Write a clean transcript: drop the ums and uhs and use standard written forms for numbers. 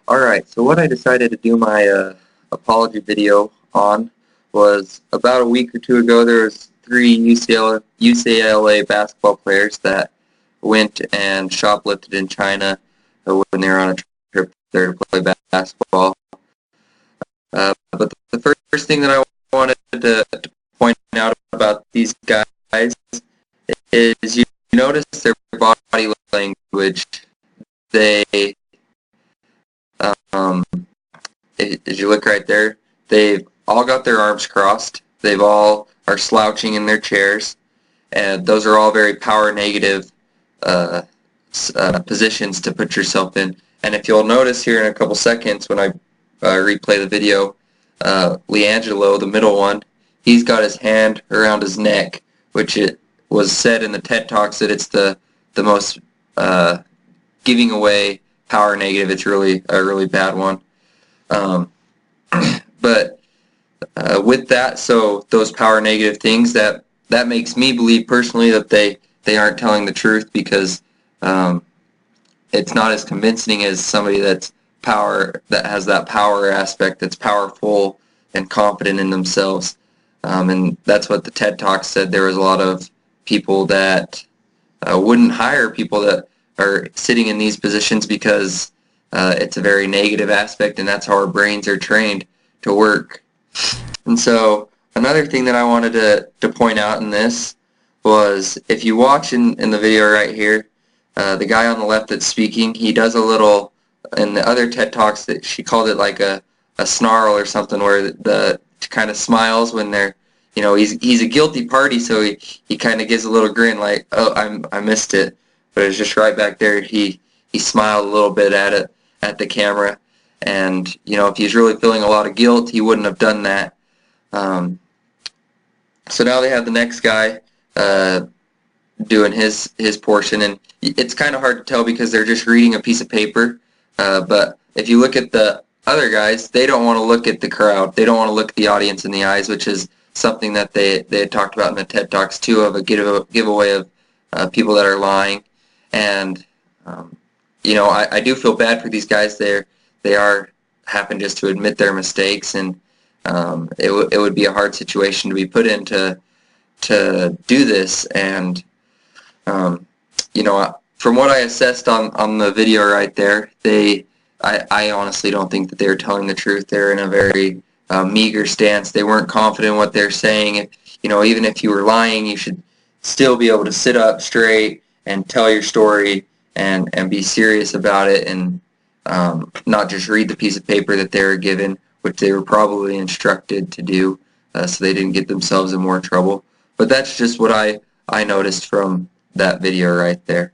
Alright, so what I decided to do my apology video on was about a week or two ago. There was three UCLA basketball players that went and shoplifted in China when they were on a trip there to play basketball. But the first thing that I wanted to point out about these guys is you notice their body language. They as you look right there, they've all got their arms crossed. They've all are slouching in their chairs, and those are all very power negative positions to put yourself in. And if you'll notice here in a couple seconds when I replay the video, LiAngelo, the middle one, he's got his hand around his neck, which it was said in the TED Talks that it's the most giving away power negative. It's really a really bad one. But with that, so those power negative things, that makes me believe personally that they aren't telling the truth, because it's not as convincing as somebody that has that power aspect, that's powerful and confident in themselves. And that's what the TED Talk said. There was a lot of people that wouldn't hire people that are sitting in these positions because it's a very negative aspect, and that's how our brains are trained to work. And so another thing that I wanted to point out in this was, if you watch in the video right here, the guy on the left that's speaking, he does a little, in the other TED Talks, that she called it like a snarl or something, where the kind of smiles when they're, he's a guilty party, so he kind of gives a little grin like, oh, I missed it. But it's just right back there, he smiled a little bit at the camera. And, if he's really feeling a lot of guilt, he wouldn't have done that. So now they have the next guy doing his portion, and it's kind of hard to tell because they're just reading a piece of paper. But if you look at the other guys, they don't want to look at the crowd. They don't want to look at the audience in the eyes, which is something that they had talked about in the TED Talks too, of a giveaway of people that are lying. And I do feel bad for these guys. They happen just to admit their mistakes, and it would be a hard situation to be put in to do this. And from what I assessed on the video right there, I honestly don't think that they're telling the truth. They're in a very meager stance. They weren't confident in what they're saying. Even if you were lying, you should still be able to sit up straight and tell your story and be serious about it, and not just read the piece of paper that they were given, which they were probably instructed to do, so they didn't get themselves in more trouble. But that's just what I noticed from that video right there.